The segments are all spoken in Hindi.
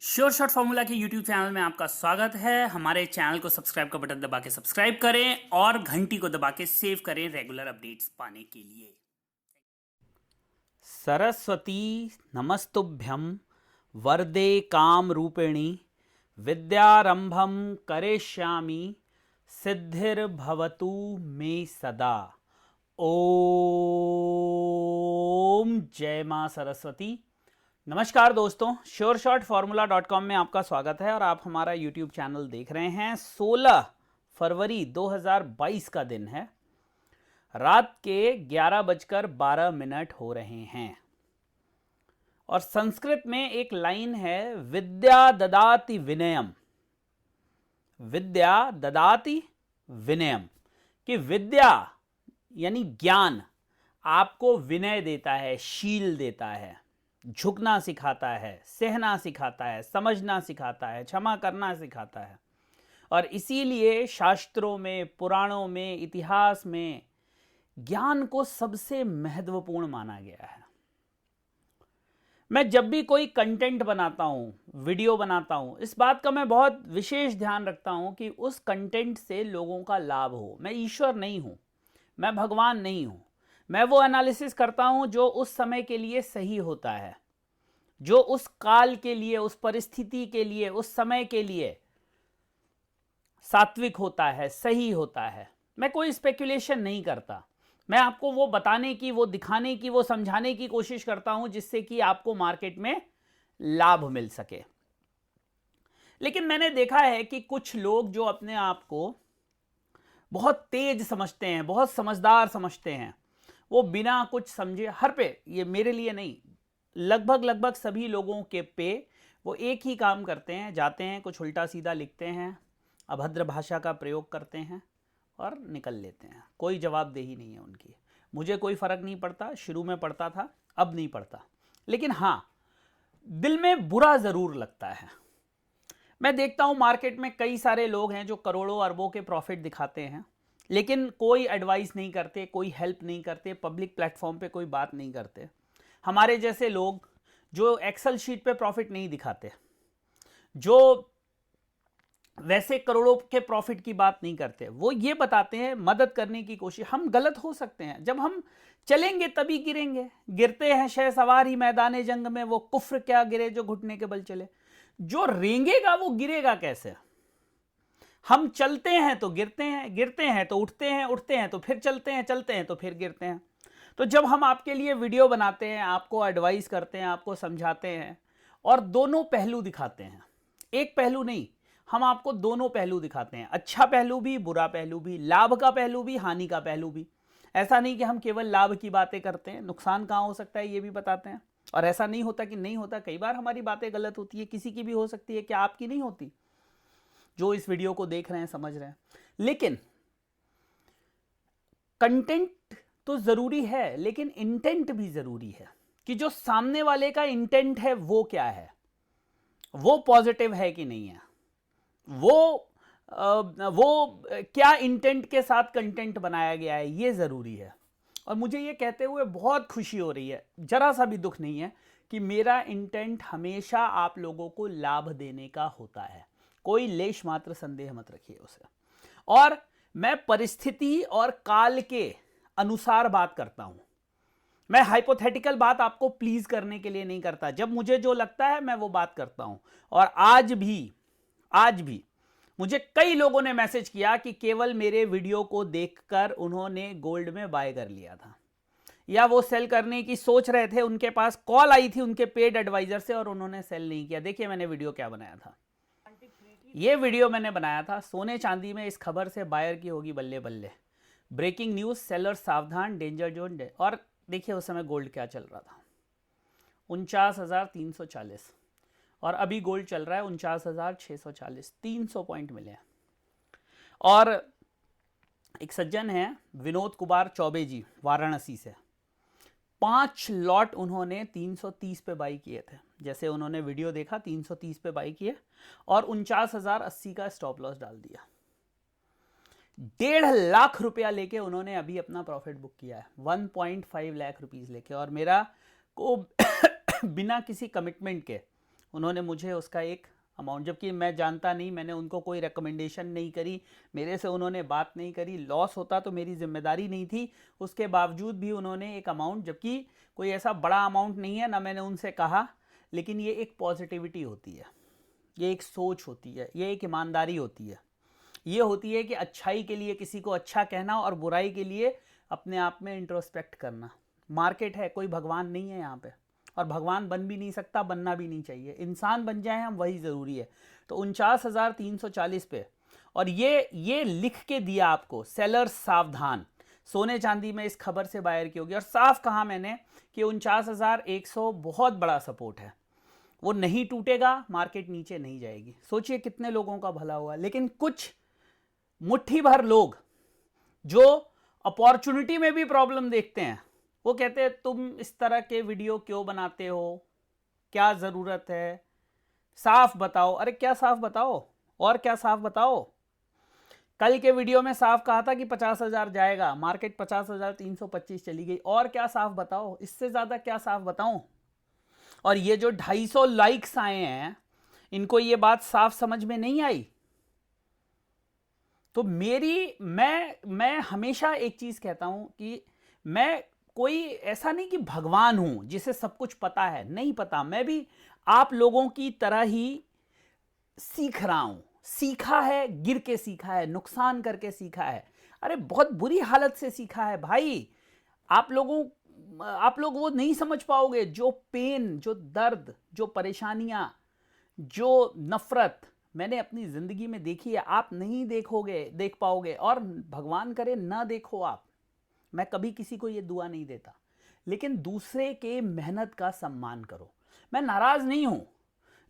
श्योर शॉट फॉर्मूला के यूट्यूब चैनल में आपका स्वागत है। हमारे चैनल को सब्सक्राइब का बटन दबा के सब्सक्राइब करें और घंटी को दबा के सेव करें रेगुलर अपडेट्स पाने के लिए। सरस्वती नमस्तुभ्यं वरदे काम रूपिणी विद्यारंभम करिष्यामि सिद्धिर्भवतु मे सदा। ओम जय मां सरस्वती। नमस्कार दोस्तों, sureshotformula.com में आपका स्वागत है और आप हमारा YouTube चैनल देख रहे हैं। 16 फरवरी 2022 का दिन है, रात के 11:12 हो रहे हैं और संस्कृत में एक लाइन है, विद्या ददाति विनयम। विद्या ददाति विनयम, कि विद्या यानी ज्ञान आपको विनय देता है, शील देता है, झुकना सिखाता है, सहना सिखाता है, समझना सिखाता है, क्षमा करना सिखाता है। और इसीलिए शास्त्रों में, पुराणों में, इतिहास में ज्ञान को सबसे महत्वपूर्ण माना गया है। मैं जब भी कोई कंटेंट बनाता हूं, वीडियो बनाता हूं, इस बात का मैं बहुत विशेष ध्यान रखता हूं कि उस कंटेंट से लोगों का लाभ हो। मैं ईश्वर नहीं हूं, मैं भगवान नहीं हूं। मैं वो एनालिसिस करता हूं जो उस समय के लिए सही होता है, जो उस काल के लिए, उस परिस्थिति के लिए, उस समय के लिए सात्विक होता है, सही होता है। मैं कोई स्पेकुलेशन नहीं करता। मैं आपको वो बताने की, वो दिखाने की, वो समझाने की कोशिश करता हूं जिससे कि आपको मार्केट में लाभ मिल सके। लेकिन मैंने देखा है कि कुछ लोग जो अपने आप को बहुत तेज समझते हैं, बहुत समझदार समझते हैं, वो बिना कुछ समझे हर पे, ये मेरे लिए नहीं, लगभग सभी लोगों के पे वो एक ही काम करते हैं, जाते हैं, कुछ उल्टा सीधा लिखते हैं, अभद्र भाषा का प्रयोग करते हैं और निकल लेते हैं। कोई जवाबदेही नहीं है उनकी। मुझे कोई फर्क नहीं पड़ता, शुरू में पड़ता था, अब नहीं पड़ता। लेकिन हाँ, दिल में बुरा जरूर लगता है। मैं देखता हूं मार्केट में कई सारे लोग हैं जो करोड़ों अरबों के प्रॉफिट दिखाते हैं, लेकिन कोई एडवाइस नहीं करते, कोई हेल्प नहीं करते, पब्लिक प्लेटफॉर्म पे कोई बात नहीं करते। हमारे जैसे लोग जो एक्सेल शीट पे प्रॉफिट नहीं दिखाते, जो वैसे करोड़ों के प्रॉफिट की बात नहीं करते, वो ये बताते हैं, मदद करने की कोशिश। हम गलत हो सकते हैं, जब हम चलेंगे तभी गिरेंगे। गिरते हैं शह सवार ही मैदाने जंग में, वो कुफ्र क्या गिरे जो घुटने के बल चले। जो रेंगेगा वो गिरेगा कैसे? हम चलते हैं तो गिरते हैं, गिरते हैं तो उठते हैं, उठते हैं तो फिर चलते हैं, चलते हैं तो फिर गिरते हैं। तो जब हम आपके लिए वीडियो बनाते हैं, आपको एडवाइस करते हैं, आपको समझाते हैं और दोनों पहलू दिखाते हैं, एक पहलू नहीं, हम आपको दोनों पहलू दिखाते हैं, अच्छा पहलू भी, बुरा पहलू भी, लाभ का पहलू भी, हानि का पहलू भी। ऐसा नहीं कि हम केवल लाभ की बातें करते हैं, नुकसान कहाँ हो सकता है ये भी बताते हैं। और ऐसा नहीं होता कि नहीं होता, कई बार हमारी बातें गलत होती है, किसी की भी हो सकती है, क्या आपकी नहीं होती? जो इस वीडियो को देख रहे हैं, समझ रहे हैं। लेकिन कंटेंट तो जरूरी है, लेकिन इंटेंट भी जरूरी है, कि जो सामने वाले का इंटेंट है वो क्या है, वो पॉजिटिव है कि नहीं है, वो क्या इंटेंट के साथ कंटेंट बनाया गया है, ये जरूरी है। और मुझे ये कहते हुए बहुत खुशी हो रही है, जरा सा भी दुख नहीं है, कि मेरा इंटेंट हमेशा आप लोगों को लाभ देने का होता है। कोई लेश मात्र संदेह मत रखिए उसे। और मैं परिस्थिति और काल के अनुसार बात करता हूं। मैं हाइपोथेटिकल बात आपको प्लीज करने के लिए नहीं करता। जब मुझे जो लगता है मैं वो बात करता हूं। और आज भी मुझे कई लोगों ने मैसेज किया कि केवल मेरे वीडियो को देखकर उन्होंने गोल्ड में बाय कर लिया था, या वो सेल करने की सोच रहे थे, उनके पास कॉल आई थी उनके पेड एडवाइजर से और उन्होंने सेल नहीं किया। देखिए मैंने वीडियो क्या बनाया था। ये वीडियो मैंने बनाया था, सोने चांदी में इस खबर से बायर की होगी बल्ले बल्ले, ब्रेकिंग न्यूज, सेलर सावधान, डेंजर जोन। और देखिए उस समय गोल्ड क्या चल रहा था, 49,340, और अभी गोल्ड चल रहा है 49,640, 300 पॉइंट मिले हैं। और एक सज्जन है विनोद कुमार चौबे जी, वाराणसी से, 5 लॉट उन्होंने 330 पे बाई किए थे। जैसे उन्होंने वीडियो देखा, 330 पे बाई किए और 49,080 का स्टॉप लॉस डाल दिया। 1.5 लाख रुपया लेके उन्होंने अभी अपना प्रॉफिट बुक किया है, 1.5 लाख रुपीज लेके। और मेरा को बिना किसी कमिटमेंट के उन्होंने मुझे उसका एक अमाउंट, जबकि मैं जानता नहीं, मैंने उनको कोई रिकमेंडेशन नहीं करी, मेरे से उन्होंने बात नहीं करी, लॉस होता तो मेरी जिम्मेदारी नहीं थी, उसके बावजूद भी उन्होंने एक अमाउंट, जबकि कोई ऐसा बड़ा अमाउंट नहीं है, ना मैंने उनसे कहा, लेकिन ये एक पॉजिटिविटी होती है, ये एक सोच होती है, ये एक ईमानदारी होती है, ये होती है कि अच्छाई के लिए किसी को अच्छा कहना और बुराई के लिए अपने आप में इंट्रोस्पेक्ट करना। मार्केट है, कोई भगवान नहीं है यहाँ पे, और भगवान बन भी नहीं सकता, बनना भी नहीं चाहिए, इंसान बन जाए हम वही ज़रूरी है। तो 49,340 पे, और ये लिख के दिया आपको, सेलर्स सावधान, सोने चांदी में इस खबर से बाहर की होगी, और साफ कहा मैंने कि 49,100 बहुत बड़ा सपोर्ट है, वो नहीं टूटेगा, मार्केट नीचे नहीं जाएगी। सोचिए कितने लोगों का भला हुआ। लेकिन कुछ मुट्ठी भर लोग जो अपॉर्चुनिटी में भी प्रॉब्लम देखते हैं, वो कहते हैं तुम इस तरह के वीडियो क्यों बनाते हो, क्या ज़रूरत है, साफ बताओ। अरे क्या साफ बताओ, और क्या साफ बताओ? कल के वीडियो में साफ कहा था कि 50,000 जाएगा, मार्केट 50,325 चली गई, और क्या साफ बताओ? इससे ज़्यादा क्या साफ बताऊं? और ये जो 250 लाइक्स आए हैं, इनको ये बात साफ समझ में नहीं आई। तो मैं हमेशा एक चीज कहता हूं कि मैं कोई ऐसा नहीं कि भगवान हूं जिसे सब कुछ पता है, नहीं पता। मैं भी आप लोगों की तरह ही सीख रहा हूं, सीखा है, गिर के सीखा है, नुकसान करके सीखा है, अरे बहुत बुरी हालत से सीखा है भाई। आप लोग वो नहीं समझ पाओगे, जो पेन, जो दर्द, जो परेशानियां, जो नफरत मैंने अपनी जिंदगी में देखी है, आप नहीं देख पाओगे, और भगवान करे ना देखो आप। मैं कभी किसी को ये दुआ नहीं देता, लेकिन दूसरे के मेहनत का सम्मान करो। मैं नाराज नहीं हूं,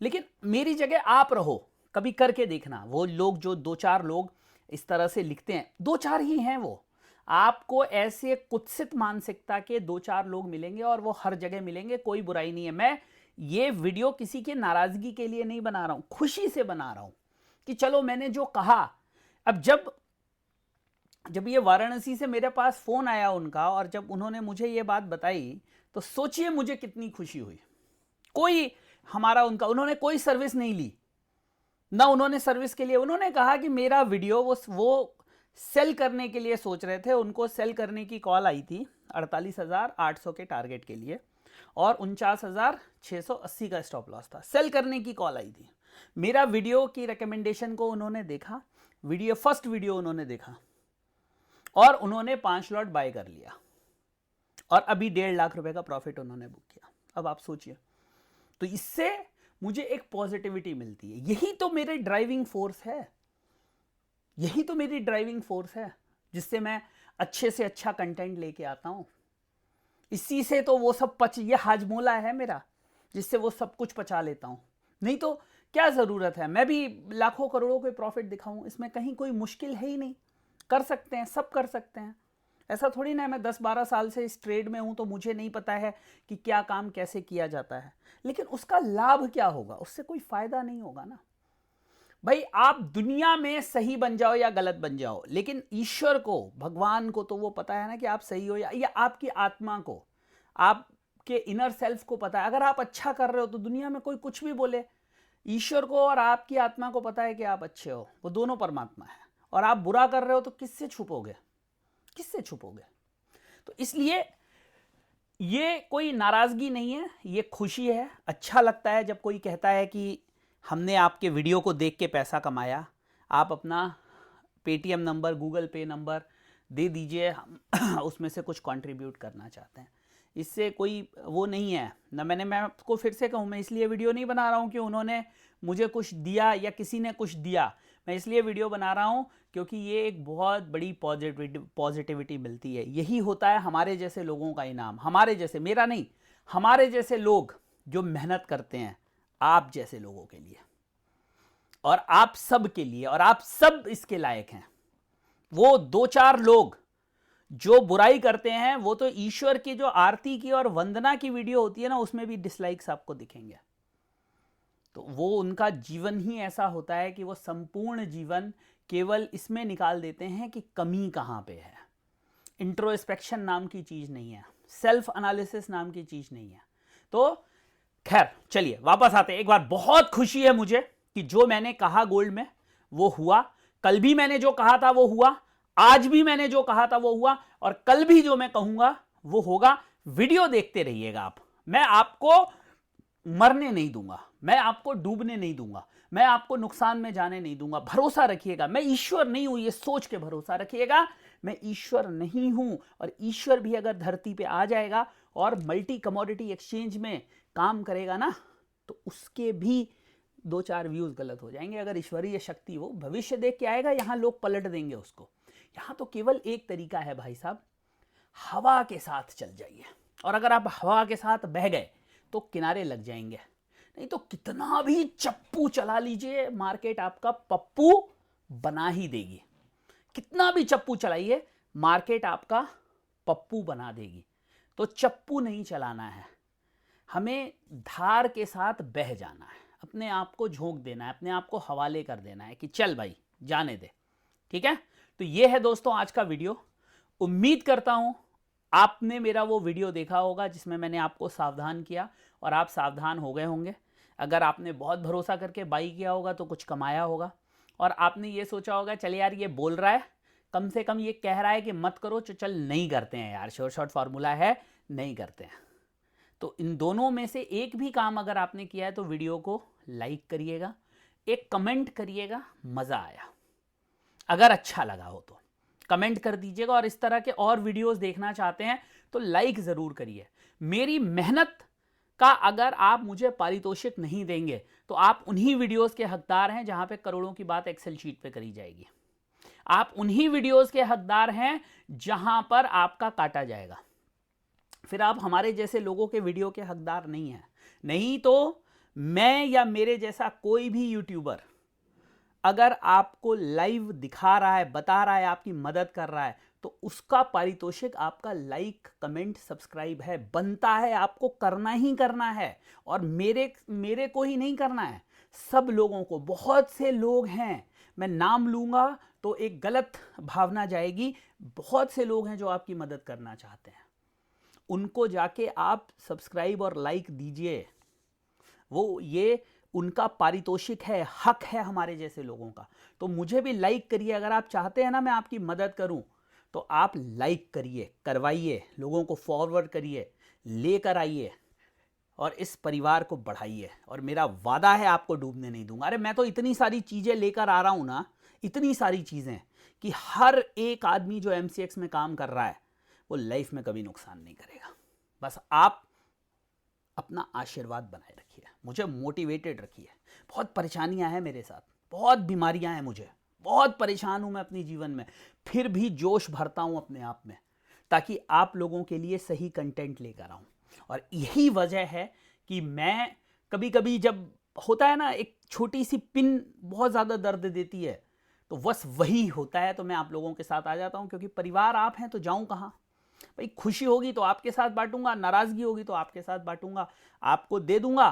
लेकिन मेरी जगह आप रहो, कभी करके देखना। वो लोग जो 2-4 लोग इस तरह से लिखते हैं, 2-4 ही हैं वो, आपको ऐसे कुत्सित मानसिकता के 2-4 लोग मिलेंगे, और वो हर जगह मिलेंगे, कोई बुराई नहीं है। मैं ये वीडियो किसी की नाराजगी के लिए नहीं बना रहा हूं, खुशी से बना रहा हूं कि चलो मैंने जो कहा। अब जब ये वाराणसी से मेरे पास फोन आया उनका, और जब उन्होंने मुझे ये बात बताई, तो सोचिए मुझे कितनी खुशी हुई। उन्होंने कोई सर्विस नहीं ली, ना उन्होंने सर्विस के लिए, उन्होंने कहा कि मेरा वीडियो वो सेल करने के लिए सोच रहे थे, उनको सेल करने की कॉल आई थी 48,800 के टारगेट के लिए, और 49,680 का स्टॉप लॉस था। सेल करने की कॉल आई थी। मेरा वीडियो की रिकमेंडेशन को उन्होंने देखा, फर्स्ट वीडियो उन्होंने देखा, और उन्होंने 5 लॉट बाय कर लिया, और अभी 1.5 लाख रुपए का प्रॉफिट उन्होंने बुक किया। अब आप सोचिए, तो इससे मुझे एक पॉजिटिविटी मिलती है। यही तो मेरे ड्राइविंग फोर्स है, यही तो मेरी ड्राइविंग फोर्स है, जिससे मैं अच्छे से अच्छा कंटेंट लेके आता हूं। इसी से तो वो सब ये हाजमोला है मेरा, जिससे वो सब कुछ पचा लेता हूं। नहीं तो क्या जरूरत है मैं भी लाखों करोड़ों के प्रॉफिट दिखाऊं? इसमें कहीं कोई मुश्किल है ही नहीं, कर सकते हैं, सब कर सकते हैं। ऐसा थोड़ी ना है मैं 10-12 साल से इस ट्रेड में हूं तो मुझे नहीं पता है कि क्या काम कैसे किया जाता है। लेकिन उसका लाभ क्या होगा? उससे कोई फायदा नहीं होगा ना भाई। आप दुनिया में सही बन जाओ या गलत बन जाओ, लेकिन ईश्वर को, भगवान को तो वो पता है ना कि आप सही हो, या आपकी आत्मा को, आपके इनर सेल्फ को पता है। अगर आप अच्छा कर रहे हो तो दुनिया में कोई कुछ भी बोले, ईश्वर को और आपकी आत्मा को पता है कि आप अच्छे हो, वो दोनों परमात्मा है। और आप बुरा कर रहे हो तो किससे छुपोगे, किससे छुपोगे? तो इसलिए ये कोई नाराजगी नहीं है, ये खुशी है। अच्छा लगता है जब कोई कहता है कि हमने आपके वीडियो को देख के पैसा कमाया, आप अपना पेटीएम नंबर, गूगल पे नंबर दे दीजिए, हम उसमें से कुछ कंट्रीब्यूट करना चाहते हैं। इससे कोई वो नहीं है ना। मैं आपको फिर से कहूँ, मैं इसलिए वीडियो नहीं बना रहा हूँ कि उन्होंने मुझे कुछ दिया या किसी ने कुछ दिया। मैं इसलिए वीडियो बना रहा हूँ क्योंकि ये एक बहुत बड़ी पॉजिटिविटी मिलती है। यही होता है हमारे जैसे लोगों का इनाम, हमारे जैसे, मेरा नहीं, हमारे जैसे लोग जो मेहनत करते हैं आप जैसे लोगों के लिए, और आप सब के लिए, और आप सब इसके लायक हैं। वो 2-4 लोग जो बुराई करते हैं, वो तो ईश्वर की जो आरती की और वंदना की वीडियो होती है ना, उसमें भी डिसलाइक्स आपको दिखेंगे। तो वो उनका जीवन ही ऐसा होता है कि वो संपूर्ण जीवन केवल इसमें निकाल देते हैं कि कमी कहां पे है। इंट्रोस्पेक्शन नाम की चीज नहीं है, सेल्फ एनालिसिस नाम की चीज नहीं है। तो खैर चलिए वापस आते हैं। एक बार बहुत खुशी है मुझे कि जो मैंने कहा गोल्ड में वो हुआ, कल भी मैंने जो कहा था वो हुआ, आज भी मैंने जो कहा था वो हुआ, और कल भी जो मैं कहूंगा वो होगा। वीडियो देखते रहिएगा आप, मैं आपको मरने नहीं दूंगा, मैं आपको डूबने नहीं दूंगा, मैं आपको नुकसान में जाने नहीं दूंगा। भरोसा रखिएगा, मैं ईश्वर नहीं हूं, ये सोच के भरोसा रखिएगा, मैं ईश्वर नहीं हूं। और ईश्वर भी अगर धरती पे आ जाएगा और मल्टी कमोडिटी एक्सचेंज में काम करेगा ना, तो उसके भी 2-4 व्यूज गलत हो जाएंगे। अगर ईश्वरीय शक्ति वो भविष्य देख के आएगा, यहां लोग पलट देंगे उसको। यहां तो केवल एक तरीका है भाई साहब, हवा के साथ चल जाइए, और अगर आप हवा के साथ बह गए तो किनारे लग जाएंगे, नहीं तो कितना भी चप्पू चला लीजिए मार्केट आपका पप्पू बना ही देगी। कितना भी चप्पू चलाइए मार्केट आपका पप्पू बना देगी। तो चप्पू नहीं चलाना है, हमें धार के साथ बह जाना है, अपने आप को झोंक देना है, अपने आप को हवाले कर देना है कि चल भाई जाने दे। ठीक है, तो ये है दोस्तों आज का वीडियो। उम्मीद करता हूं आपने मेरा वो वीडियो देखा होगा जिसमें मैंने आपको सावधान किया और आप सावधान हो गए होंगे। अगर आपने बहुत भरोसा करके बाई किया होगा तो कुछ कमाया होगा, और आपने ये सोचा होगा चल यार ये बोल रहा है, कम से कम ये कह रहा है कि मत करो, तो चल नहीं करते हैं यार, शॉर्ट फार्मूला है नहीं करते हैं। तो इन दोनों में से एक भी काम अगर आपने किया है तो वीडियो को लाइक करिएगा, एक कमेंट करिएगा मज़ा आया, अगर अच्छा लगा हो तो कमेंट कर दीजिएगा, और इस तरह के और वीडियोस देखना चाहते हैं तो लाइक ज़रूर करिए। मेरी मेहनत का अगर आप मुझे पारितोषिक नहीं देंगे तो आप उन्हीं वीडियोस के हकदार हैं जहां पे करोड़ों की बात एक्सेल शीट पे करी जाएगी। आप उन्हीं वीडियोस के हकदार हैं जहां पर आपका काटा जाएगा। फिर आप हमारे जैसे लोगों के वीडियो के हकदार नहीं हैं। नहीं तो मैं या मेरे जैसा कोई भी यूट्यूबर अगर आपको लाइव दिखा रहा है, बता रहा है, आपकी मदद कर रहा है, तो उसका पारितोषिक आपका लाइक, कमेंट, सब्सक्राइब है, बनता है, आपको करना ही करना है। और मेरे को ही नहीं करना है, सब लोगों को। बहुत से लोग हैं, मैं नाम लूंगा तो एक गलत भावना जाएगी, बहुत से लोग हैं जो आपकी मदद करना चाहते हैं, उनको जाके आप सब्सक्राइब और लाइक दीजिए। वो ये उनका पारितोषिक है, हक है हमारे जैसे लोगों का। तो मुझे भी लाइक करिए, अगर आप चाहते हैं ना मैं आपकी मदद करूं तो आप लाइक करिए, करवाइए, लोगों को फॉरवर्ड करिए, लेकर आइए और इस परिवार को बढ़ाइए। और मेरा वादा है आपको डूबने नहीं दूंगा। अरे मैं तो इतनी सारी चीज़ें लेकर आ रहा हूं ना, इतनी सारी चीज़ें, कि हर एक आदमी जो MCX में काम कर रहा है वो लाइफ में कभी नुकसान नहीं करेगा। बस आप अपना आशीर्वाद बनाए रखिए, मुझे मोटिवेटेड रखिए। बहुत परेशानियां हैं मेरे साथ, बहुत बीमारियां हैं मुझे, बहुत परेशान हूं मैं अपने जीवन में, फिर भी जोश भरता हूं अपने आप में ताकि आप लोगों के लिए सही कंटेंट लेकर आऊं। और यही वजह है कि मैं कभी कभी, जब होता है ना एक छोटी सी पिन बहुत ज़्यादा दर्द देती है, तो बस वही होता है, तो मैं आप लोगों के साथ आ जाता हूं, क्योंकि परिवार आप हैं तो जाऊं कहाँ भाई। खुशी होगी तो आपके साथ बांटूंगा, नाराजगी होगी तो आपके साथ बांटूंगा, आपको दे दूंगा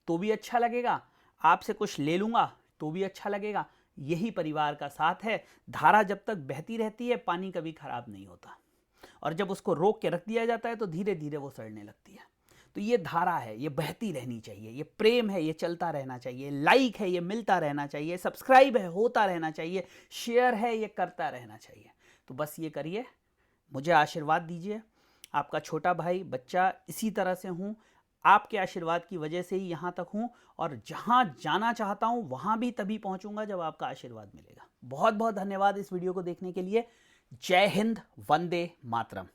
तो भी अच्छा लगेगा, आपसे कुछ ले लूंगा तो भी अच्छा लगेगा। यही परिवार का साथ है। धारा जब तक बहती रहती है पानी कभी खराब नहीं होता, और जब उसको रोक के रख दिया जाता है तो धीरे धीरे वो सड़ने लगती है। तो ये धारा है, ये बहती रहनी चाहिए, ये प्रेम है, ये चलता रहना चाहिए, लाइक है, ये मिलता रहना चाहिए, सब्सक्राइब है, होता रहना चाहिए, शेयर है, ये करता रहना चाहिए। तो बस ये करिए, मुझे आशीर्वाद दीजिए। आपका छोटा भाई बच्चा इसी तरह से हूँ, आपके आशीर्वाद की वजह से ही यहाँ तक हूँ, और जहाँ जाना चाहता हूँ वहाँ भी तभी पहुँचूंगा जब आपका आशीर्वाद मिलेगा। बहुत बहुत धन्यवाद इस वीडियो को देखने के लिए। जय हिंद, वंदे मातरम।